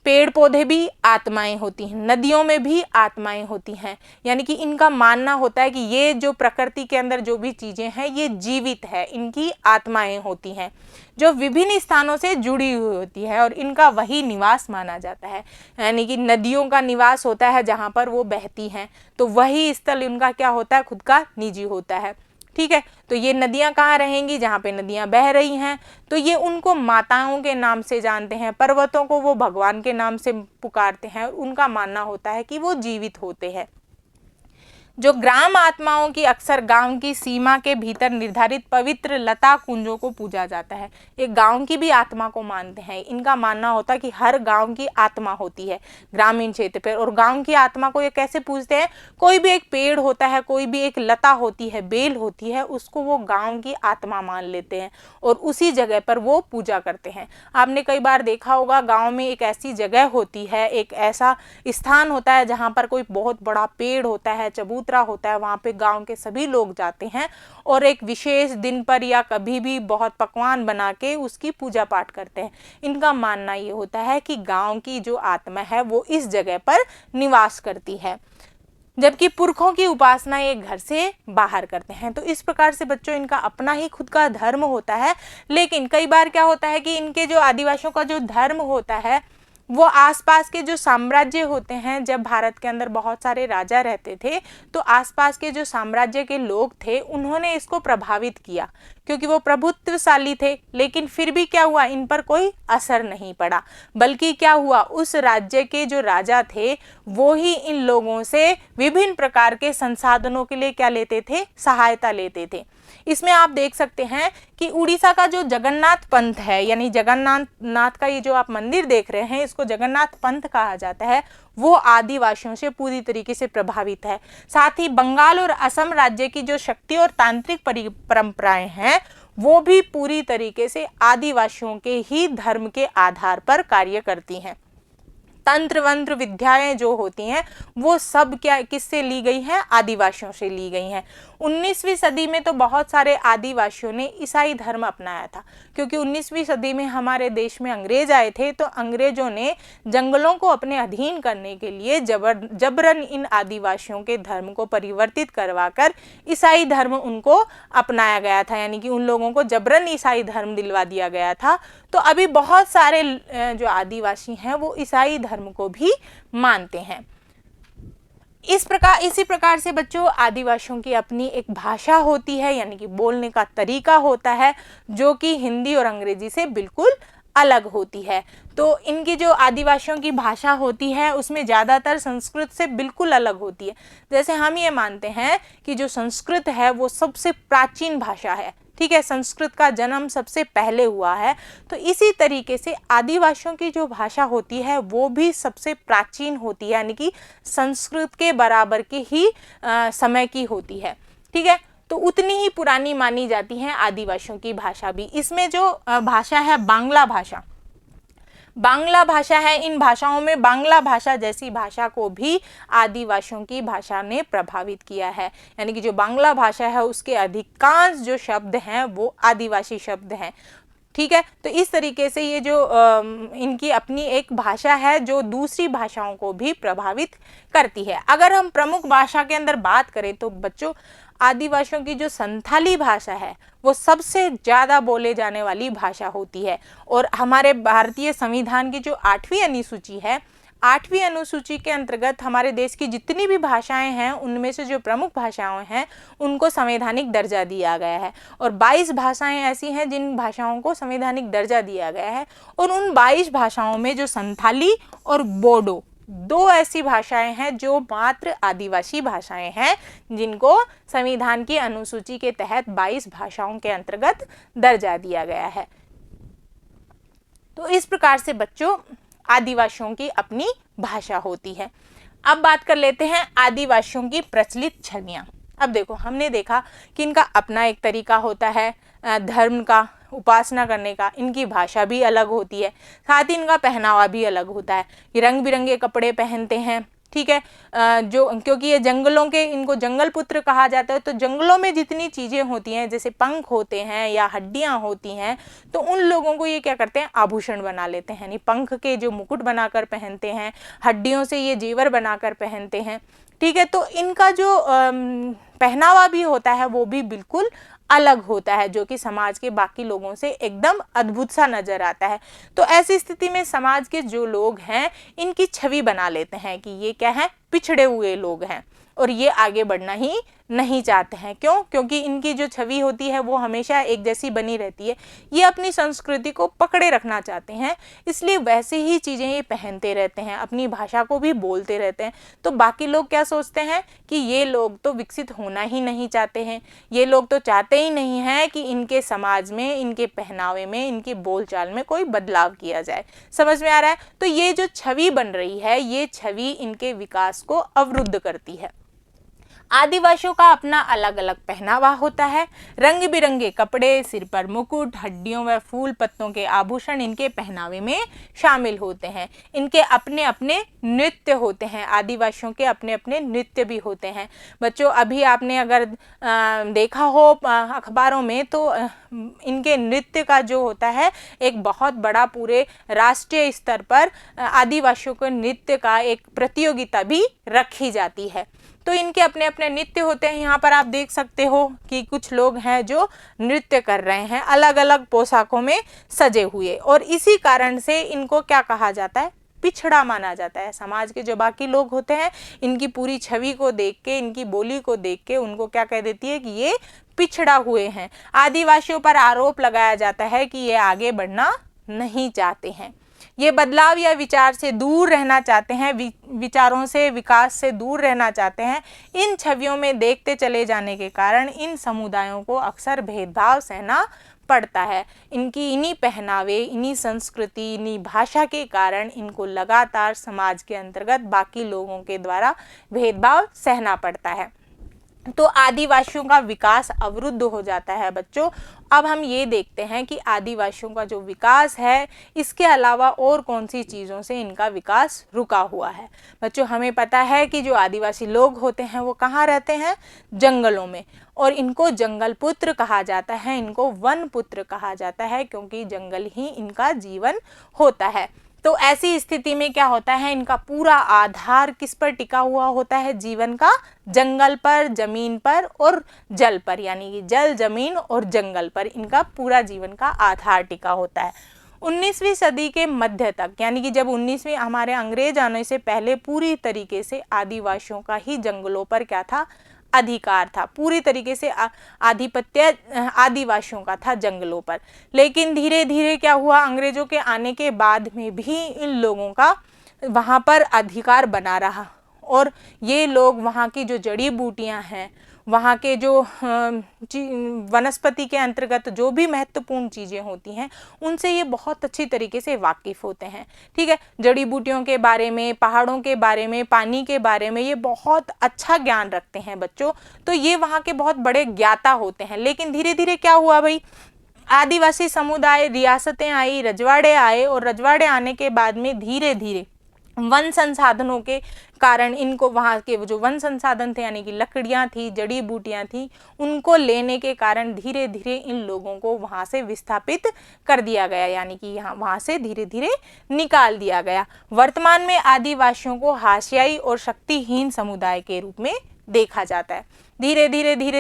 पेड़ पौधे भी आत्माएं होती हैं, नदियों में भी आत्माएं होती हैं, यानी कि इनका मानना होता है कि ये जो प्रकृति के अंदर जो भी चीजें हैं ये जीवित है, इनकी आत्माएं होती हैं जो विभिन्न स्थानों से जुड़ी हुई होती है और इनका वही निवास माना जाता है। यानी कि नदियों का निवास होता है जहाँ पर वो बहती हैं, तो वही स्थल इनका क्या होता है, खुद का निजी होता है। ठीक है, तो ये नदियां कहाँ रहेंगी, जहाँ पे नदियां बह रही हैं, तो ये उनको माताओं के नाम से जानते हैं। पर्वतों को वो भगवान के नाम से पुकारते हैं और उनका मानना होता है कि वो जीवित होते हैं। जो ग्राम आत्माओं की अक्सर गांव की सीमा के भीतर निर्धारित पवित्र लता कुंजों को पूजा जाता है। ये गांव की भी आत्मा को मानते हैं। इनका मानना होता है कि हर गांव की आत्मा होती है ग्रामीण क्षेत्र पर, और गांव की आत्मा को ये कैसे पूजते हैं, कोई भी एक पेड़ होता है, कोई भी एक लता होती है, बेल होती है, उसको वो गाँव की आत्मा मान लेते हैं और उसी जगह पर वो पूजा करते हैं। आपने कई बार देखा होगा, गाँव में एक ऐसी जगह होती है, एक ऐसा स्थान होता है जहाँ पर कोई बहुत बड़ा पेड़ होता है, चबूतरा होता है, वहां पे गांव के सभी लोग जाते हैं और एक विशेष दिन पर या कभी भी बहुत पकवान बना के उसकी पूजा पाठ करते हैं। इनका मानना ये होता है कि गांव की जो आत्मा है वो इस जगह पर निवास करती है, जबकि पुरखों की उपासना ये घर से बाहर करते हैं। तो इस प्रकार से बच्चों इनका अपना ही खुद का धर्म होता है। लेकिन कई बार क्या होता है कि इनके जो आदिवासियों का जो धर्म होता है वो आसपास के जो साम्राज्य होते हैं, जब भारत के अंदर बहुत सारे राजा रहते थे तो आसपास के जो साम्राज्य के लोग थे उन्होंने इसको प्रभावित किया, क्योंकि वो प्रभुत्वशाली थे। लेकिन फिर भी क्या हुआ, इन पर कोई असर नहीं पड़ा, बल्कि क्या हुआ, उस राज्य के जो राजा थे वो ही इन लोगों से विभिन्न प्रकार के संसाधनों के लिए क्या लेते थे, सहायता लेते थे। इसमें आप देख सकते हैं कि उड़ीसा का जो जगन्नाथ पंथ है, यानी जगन्नाथ का ये जो आप मंदिर देख रहे हैं, इसको जगन्नाथ पंथ कहा जाता है, वो आदिवासियों से पूरी तरीके से प्रभावित है। साथ ही बंगाल और असम राज्य की जो शक्ति और तांत्रिक परंपराएं हैं वो भी पूरी तरीके से आदिवासियों के ही धर्म के आधार पर कार्य करती हैं। तंत्र वंत्र विद्याएं जो होती हैं वो सब क्या किससे ली गई हैं, आदिवासियों से ली गई हैं। 19वीं सदी में तो बहुत सारे आदिवासियों ने ईसाई धर्म अपनाया था, क्योंकि 19वीं सदी में हमारे देश में अंग्रेज आए थे, तो अंग्रेजों ने जंगलों को अपने अधीन करने के लिए जबरन इन आदिवासियों के धर्म को परिवर्तित करवाकर ईसाई धर्म उनको अपनाया गया था, यानी कि उन लोगों को जबरन ईसाई धर्म दिलवा दिया गया था। तो अभी बहुत सारे जो आदिवासी हैं वो ईसाई धर्म को भी मानते हैं। इसी प्रकार से बच्चों आदिवासियों की अपनी एक भाषा होती है, यानी कि बोलने का तरीका होता है, जो कि हिंदी और अंग्रेजी से बिल्कुल अलग होती है। तो इनकी जो आदिवासियों की भाषा होती है उसमें ज़्यादातर संस्कृत से बिल्कुल अलग होती है। जैसे हम ये मानते हैं कि जो संस्कृत है वो सबसे प्राचीन भाषा है, ठीक है, संस्कृत का जन्म सबसे पहले हुआ है। तो इसी तरीके से आदिवासियों की जो भाषा होती है वो भी सबसे प्राचीन होती है, यानी कि संस्कृत के बराबर की ही समय की होती है, ठीक है। तो उतनी ही पुरानी मानी जाती है आदिवासियों की भाषा भी। इसमें जो भाषा है बांग्ला भाषा है, इन भाषाओं में बांग्ला भाषा जैसी भाषा को भी आदिवासियों की भाषा ने प्रभावित किया है, यानी कि जो बांग्ला भाषा है उसके अधिकांश जो शब्द हैं वो आदिवासी शब्द हैं, ठीक है। तो इस तरीके से ये जो इनकी अपनी एक भाषा है जो दूसरी भाषाओं को भी प्रभावित करती है। अगर हम प्रमुख भाषा के अंदर बात करें तो बच्चों आदिवासियों की जो संथाली भाषा है वो सबसे ज़्यादा बोले जाने वाली भाषा होती है। और हमारे भारतीय संविधान की जो 8वीं अनुसूची है, 8वीं अनुसूची के अंतर्गत हमारे देश की जितनी भी भाषाएं हैं उनमें से जो प्रमुख भाषाएं हैं उनको संवैधानिक दर्जा दिया गया है। और 22 भाषाएं ऐसी हैं जिन भाषाओं को संवैधानिक दर्जा दिया गया है। और उन 22 भाषाओं में जो संथाली और बोडो 2 ऐसी भाषाएं हैं जो मात्र आदिवासी भाषाएं हैं, जिनको संविधान की अनुसूची के तहत 22 भाषाओं के अंतर्गत दर्जा दिया गया है। तो इस प्रकार से बच्चों आदिवासियों की अपनी भाषा होती है। अब बात कर लेते हैं आदिवासियों की प्रचलित छवियां। अब देखो, हमने देखा कि इनका अपना एक तरीका होता है धर्म का, उपासना करने का, इनकी भाषा भी अलग होती है, साथ ही इनका पहनावा भी अलग होता है। ये रंग बिरंगे कपड़े पहनते हैं, ठीक है, जो क्योंकि ये जंगलों के, इनको जंगल पुत्र कहा जाता है। तो जंगलों में जितनी चीज़ें होती हैं जैसे पंख होते हैं या हड्डियां होती हैं, तो उन लोगों को ये क्या करते हैं, आभूषण बना लेते हैं, यानी पंख के जो मुकुट बनाकर पहनते हैं, हड्डियों से ये जेवर बनाकर पहनते हैं, ठीक है। तो इनका जो पहनावा भी होता है वो भी बिल्कुल अलग होता है, जो कि समाज के बाकी लोगों से एकदम अद्भुत सा नजर आता है। तो ऐसी स्थिति में समाज के जो लोग हैं इनकी छवि बना लेते हैं कि ये क्या है, पिछड़े हुए लोग हैं और ये आगे बढ़ना ही नहीं चाहते हैं। क्यों? क्योंकि इनकी जो छवि होती है वो हमेशा एक जैसी बनी रहती है। ये अपनी संस्कृति को पकड़े रखना चाहते हैं, इसलिए वैसे ही चीज़ें ये पहनते रहते हैं, अपनी भाषा को भी बोलते रहते हैं। तो बाकी लोग क्या सोचते हैं कि ये लोग तो विकसित होना ही नहीं चाहते हैं, ये लोग तो चाहते ही नहीं हैं कि इनके समाज में, इनके पहनावे में, इनके बोलचाल में कोई बदलाव किया जाए। समझ में आ रहा है? तो ये जो छवि बन रही है, ये छवि इनके विकास को अवरुद्ध करती है। आदिवासियों का अपना अलग अलग पहनावा होता है, रंग बिरंगे कपड़े, सिर पर मुकुट, हड्डियों व फूल पत्तों के आभूषण इनके पहनावे में शामिल होते हैं। इनके अपने अपने नृत्य होते हैं, आदिवासियों के अपने अपने नृत्य भी होते हैं। बच्चों अभी आपने अगर देखा हो अखबारों में तो इनके नृत्य का जो होता है एक बहुत बड़ा पूरे राष्ट्रीय स्तर पर आदिवासियों के नृत्य का एक प्रतियोगिता भी रखी जाती है। तो इनके अपने अपने नृत्य होते हैं। यहाँ पर आप देख सकते हो कि कुछ लोग हैं जो नृत्य कर रहे हैं अलग अलग पोशाकों में सजे हुए, और इसी कारण से इनको क्या कहा जाता है, पिछड़ा माना जाता है। समाज के जो बाकी लोग होते हैं इनकी पूरी छवि को देख के, इनकी बोली को देख के उनको क्या कह देती है कि ये पिछड़ा हुए हैं। आदिवासियों पर आरोप लगाया जाता है कि ये आगे बढ़ना नहीं चाहते हैं, ये बदलाव या विचार से दूर रहना चाहते हैं, विचारों से, विकास से दूर रहना चाहते हैं। इन छवियों में देखते चले जाने के कारण इन समुदायों को अक्सर भेदभाव सहना पड़ता है। इनकी इन्हीं पहनावे, इन्हीं संस्कृति, इन्हीं भाषा के कारण इनको लगातार समाज के अंतर्गत बाकी लोगों के द्वारा भेदभाव सहना पड़ता है। तो आदिवासियों का विकास अवरुद्ध हो जाता है बच्चों। अब हम ये देखते हैं कि आदिवासियों का जो विकास है इसके अलावा और कौन सी चीज़ों से इनका विकास रुका हुआ है। बच्चों हमें पता है कि जो आदिवासी लोग होते हैं वो कहाँ रहते हैं, जंगलों में, और इनको जंगल पुत्र कहा जाता है, इनको वन पुत्र कहा जाता है, क्योंकि जंगल ही इनका जीवन होता है। तो ऐसी स्थिति में क्या होता है, इनका पूरा आधार किस पर टिका हुआ होता है जीवन का, जंगल पर, जमीन पर और जल पर, यानी कि जल, जमीन और जंगल पर इनका पूरा जीवन का आधार टिका होता है। 19वीं सदी के मध्य तक, यानी कि जब 19वीं हमारे अंग्रेज आने से पहले पूरी तरीके से आदिवासियों का ही जंगलों पर क्या था, अधिकार था, पूरी तरीके से आधिपत्य आदिवासियों का था जंगलों पर। लेकिन धीरे धीरे क्या हुआ, अंग्रेजों के आने के बाद में भी इन लोगों का वहाँ पर अधिकार बना रहा और ये लोग वहाँ की जो जड़ी बूटियाँ हैं, वहाँ के जो वनस्पति के अंतर्गत जो भी महत्वपूर्ण चीज़ें होती हैं उनसे ये बहुत अच्छी तरीके से वाकिफ़ होते हैं। ठीक है, जड़ी बूटियों के बारे में, पहाड़ों के बारे में, पानी के बारे में ये बहुत अच्छा ज्ञान रखते हैं बच्चों, तो ये वहाँ के बहुत बड़े ज्ञाता होते हैं। लेकिन धीरे धीरे क्या हुआ भाई, आदिवासी समुदाय, रियासतें आई, रजवाड़े आए और रजवाड़े आने के बाद में धीरे धीरे वन संसाधनों के कारण इनको वहाँ के जो वन संसाधन थे यानी कि लकड़ियाँ थी, जड़ी बूटियाँ थी, उनको लेने के कारण धीरे धीरे इन लोगों को वहाँ से विस्थापित कर दिया गया, यानी कि यहाँ वहाँ से धीरे धीरे निकाल दिया गया। वर्तमान में आदिवासियों को हाशियाई और शक्तिहीन समुदाय के रूप में देखा जाता है। धीरे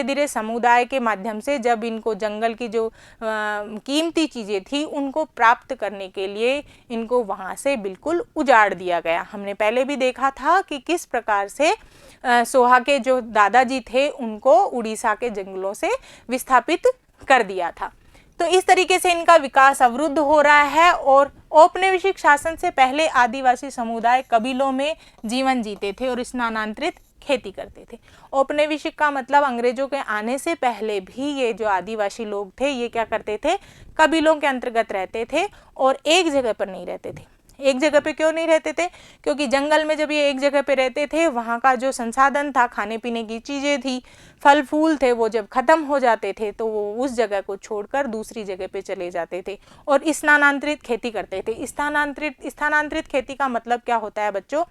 धीरे समुदाय के माध्यम से जब इनको जंगल की जो कीमती चीज़ें थी उनको प्राप्त करने के लिए इनको वहाँ से बिल्कुल उजाड़ दिया गया। हमने पहले भी देखा था कि किस प्रकार से सोहा के जो दादाजी थे उनको उड़ीसा के जंगलों से विस्थापित कर दिया था। तो इस तरीके से इनका विकास अवरुद्ध हो रहा है और औपनिवेशिक शासन से पहले आदिवासी समुदाय कबीलों में जीवन जीते थे और स्थानांतरित खेती करते थे। औपनिवेशिक का मतलब अंग्रेजों के आने से पहले भी ये जो आदिवासी लोग थे ये क्या करते थे, कबीलों के अंतर्गत रहते थे और एक जगह पर नहीं रहते थे। एक जगह पे क्यों नहीं रहते थे, क्योंकि जंगल में जब ये एक जगह पे रहते थे वहाँ का जो संसाधन था, खाने पीने की चीज़ें थी, फल फूल थे, वो जब ख़त्म हो जाते थे तो वो उस जगह को छोड़कर दूसरी जगह पे चले जाते थे और स्थानांतरित खेती करते थे। स्थानांतरित खेती का मतलब क्या होता है बच्चों,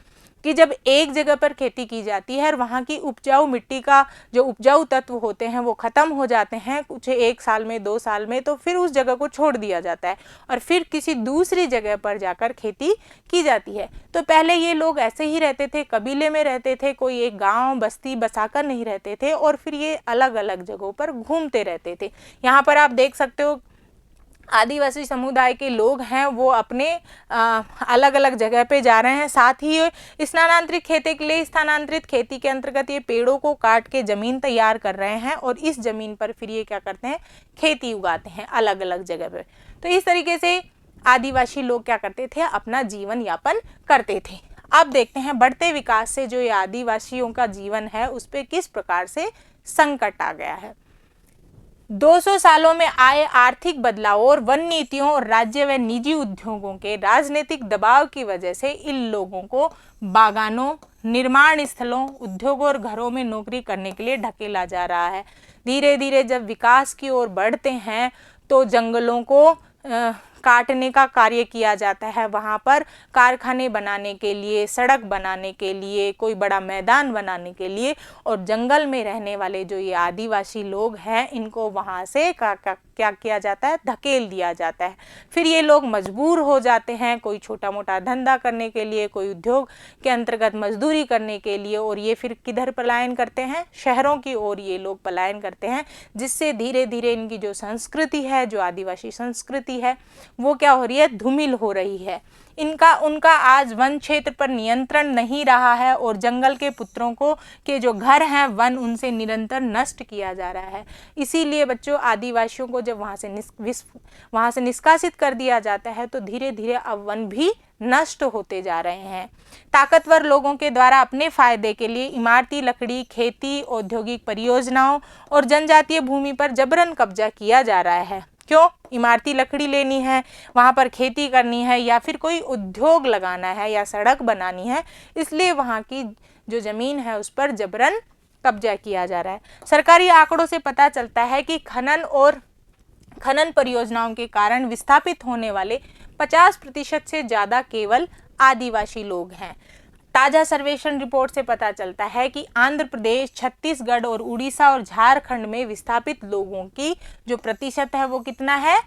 कि जब एक जगह पर खेती की जाती है और वहाँ की उपजाऊ मिट्टी का जो उपजाऊ तत्व होते हैं वो ख़त्म हो जाते हैं कुछ 1 साल में 2 साल में, तो फिर उस जगह को छोड़ दिया जाता है और फिर किसी दूसरी जगह पर जाकर खेती की जाती है। तो पहले ये लोग ऐसे ही रहते थे, कबीले में रहते थे, कोई एक गांव बस्ती बसाकर नहीं रहते थे और फिर ये अलग अलग जगहों पर घूमते रहते थे। यहाँ पर आप देख सकते हो आदिवासी समुदाय के लोग हैं वो अपने अलग अलग जगह पे जा रहे हैं। साथ ही स्थानांतरित खेती के लिए, स्थानांतरित खेती के अंतर्गत ये पेड़ों को काट के ज़मीन तैयार कर रहे हैं और इस ज़मीन पर फिर ये क्या करते हैं, खेती उगाते हैं अलग अलग जगह पे। तो इस तरीके से आदिवासी लोग क्या करते थे, अपना जीवन यापन करते थे। अब देखते हैं बढ़ते विकास से जो ये आदिवासियों का जीवन है उस पर किस प्रकार से संकट आ गया है। 200 सालों में आए आर्थिक बदलाव और वन नीतियों और राज्य व निजी उद्योगों के राजनीतिक दबाव की वजह से इन लोगों को बागानों, निर्माण स्थलों, उद्योगों और घरों में नौकरी करने के लिए ढकेला जा रहा है। धीरे धीरे जब विकास की ओर बढ़ते हैं तो जंगलों को काटने का कार्य किया जाता है, वहाँ पर कारखाने बनाने के लिए, सड़क बनाने के लिए, कोई बड़ा मैदान बनाने के लिए, और जंगल में रहने वाले जो ये आदिवासी लोग हैं इनको वहाँ से क्या किया जाता है, धकेल दिया जाता है। फिर ये लोग मजबूर हो जाते हैं कोई छोटा मोटा धंधा करने के लिए, कोई उद्योग के अंतर्गत मजदूरी करने के लिए, और ये फिर किधर पलायन करते हैं, शहरों की ओर ये लोग पलायन करते हैं, जिससे धीरे धीरे इनकी जो संस्कृति है, जो आदिवासी संस्कृति है, वो क्या हो रही है, धूमिल हो रही है। उनका आज वन क्षेत्र पर नियंत्रण नहीं रहा है और जंगल के पुत्रों को के जो घर हैं वन उनसे निरंतर नष्ट किया जा रहा है। इसीलिए बच्चों आदिवासियों को जब वहाँ से निष्कासित कर दिया जाता है तो धीरे धीरे अब वन भी नष्ट होते जा रहे हैं। ताकतवर लोगों के द्वारा अपने फायदे के लिए इमारती लकड़ी, खेती, औद्योगिक परियोजनाओं और जनजातीय भूमि पर जबरन कब्जा किया जा रहा है। क्यों? इमारती लकड़ी लेनी है, वहाँ पर खेती करनी है, या फिर कोई उद्योग लगाना है या सड़क बनानी है, इसलिए वहाँ की जो ज़मीन है उस पर जबरन कब्जा किया जा रहा है। सरकारी आंकड़ों से पता चलता है कि खनन परियोजनाओं के कारण विस्थापित होने वाले 50% से ज़्यादा केवल आदिवासी लोग हैं। ताज़ा सर्वेक्षण रिपोर्ट से पता चलता है कि आंध्र प्रदेश, छत्तीसगढ़ और उड़ीसा और झारखंड में विस्थापित लोगों की जो प्रतिशत है वो कितना है,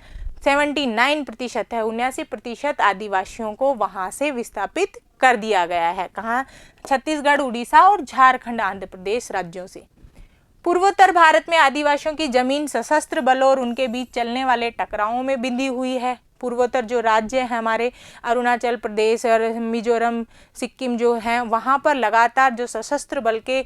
79% है। 79% आदिवासियों को वहाँ से विस्थापित कर दिया गया है। कहाँ? छत्तीसगढ़, उड़ीसा और झारखंड, आंध्र प्रदेश राज्यों से। पूर्वोत्तर भारत में आदिवासियों की जमीन सशस्त्र बलों और उनके बीच चलने वाले टकरावों में बिंधी हुई है। पूर्वोत्तर जो राज्य हैं हमारे अरुणाचल प्रदेश और मिजोरम, सिक्किम जो हैं, वहाँ पर लगातार जो सशस्त्र बल के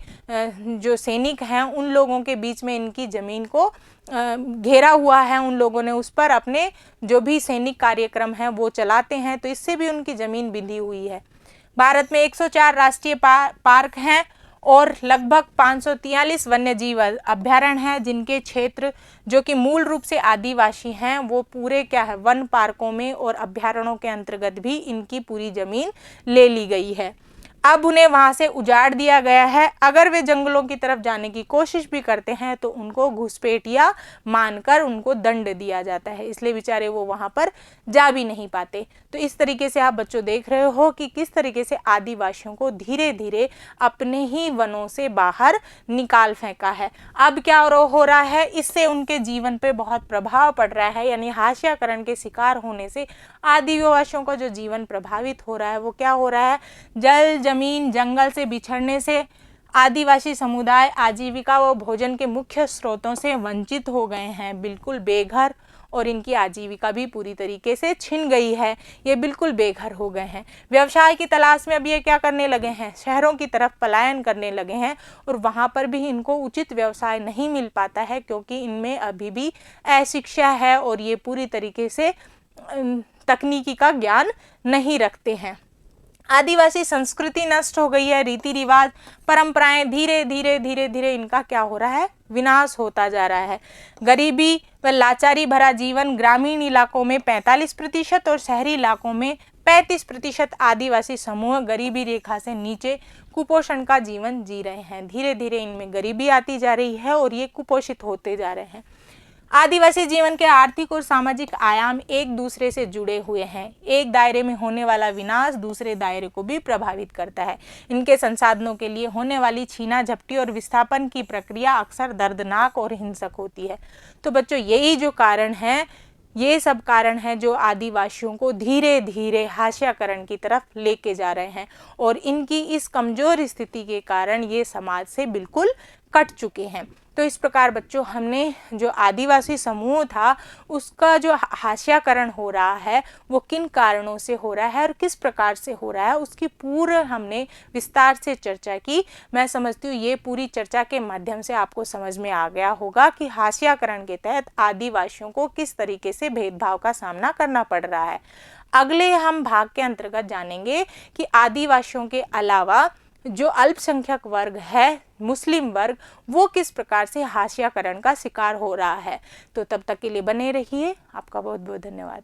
जो सैनिक हैं उन लोगों के बीच में इनकी ज़मीन को घेरा हुआ है। उन लोगों ने उस पर अपने जो भी सैनिक कार्यक्रम हैं वो चलाते हैं, तो इससे भी उनकी ज़मीन बिंधी हुई है। भारत में 104 राष्ट्रीय पार्क हैं और लगभग 543 वन्यजीव अभ्यारण्य हैं, जिनके क्षेत्र जो कि मूल रूप से आदिवासी हैं वो पूरे क्या है वन पार्कों में और अभ्यारण्यों के अंतर्गत भी इनकी पूरी ज़मीन ले ली गई है। अब उन्हें वहाँ से उजाड़ दिया गया है। अगर वे जंगलों की तरफ जाने की कोशिश भी करते हैं तो उनको घुसपैठिया मानकर उनको दंड दिया जाता है, इसलिए बेचारे वो वहाँ पर जा भी नहीं पाते। तो इस तरीके से आप बच्चों देख रहे हो कि किस तरीके से आदिवासियों को धीरे धीरे अपने ही वनों से बाहर निकाल फेंका है। अब क्या हो रहा है, इससे उनके जीवन पे बहुत प्रभाव पड़ रहा है, यानी हाशियाकरण के शिकार होने से आदिवासियों का जो जीवन प्रभावित हो रहा है वो क्या हो रहा है, जल जमीन जंगल से बिछड़ने से आदिवासी समुदाय आजीविका व भोजन के मुख्य स्रोतों से वंचित हो गए हैं, बिल्कुल बेघर, और इनकी आजीविका भी पूरी तरीके से छिन गई है, ये बिल्कुल बेघर हो गए हैं। व्यवसाय की तलाश में अब ये क्या करने लगे हैं, शहरों की तरफ पलायन करने लगे हैं, और वहाँ पर भी इनको उचित व्यवसाय नहीं मिल पाता है क्योंकि इनमें अभी भी अशिक्षा है और ये पूरी तरीके से तकनीकी का ज्ञान नहीं रखते हैं। आदिवासी संस्कृति नष्ट हो गई है, रीति रिवाज परंपराएं धीरे धीरे धीरे धीरे इनका क्या हो रहा है, विनाश होता जा रहा है। गरीबी व लाचारी भरा जीवन ग्रामीण इलाकों में 45% और शहरी इलाकों में 35% आदिवासी समूह गरीबी रेखा से नीचे कुपोषण का जीवन जी रहे हैं। धीरे धीरे इनमें गरीबी आती जा रही है और ये कुपोषित होते जा रहे हैं। आदिवासी जीवन के आर्थिक और सामाजिक आयाम एक दूसरे से जुड़े हुए हैं। एक दायरे में होने वाला विनाश दूसरे दायरे को भी प्रभावित करता है। इनके संसाधनों के लिए होने वाली छीना झपटी और विस्थापन की प्रक्रिया अक्सर दर्दनाक और हिंसक होती है। तो बच्चों यही जो कारण है, ये सब कारण है जो आदिवासियों को धीरे धीरे हाशियाकरण की तरफ लेके जा रहे हैं, और इनकी इस कमज़ोर स्थिति के कारण ये समाज से बिल्कुल कट चुके हैं। तो इस प्रकार बच्चों हमने जो आदिवासी समूह था उसका जो हाशियाकरण हो रहा है वो किन कारणों से हो रहा है और किस प्रकार से हो रहा है उसकी पूरे हमने विस्तार से चर्चा की। मैं समझती हूँ ये पूरी चर्चा के माध्यम से आपको समझ में आ गया होगा कि हाशियाकरण के तहत आदिवासियों को किस तरीके से भेदभाव का सामना करना पड़ रहा है। अगले हम भाग के अंतर्गत जानेंगे कि आदिवासियों के अलावा जो अल्पसंख्यक वर्ग है, मुस्लिम वर्ग, वो किस प्रकार से हाशियाकरण का शिकार हो रहा है। तो तब तक के लिए बने रहिए। आपका बहुत बहुत धन्यवाद।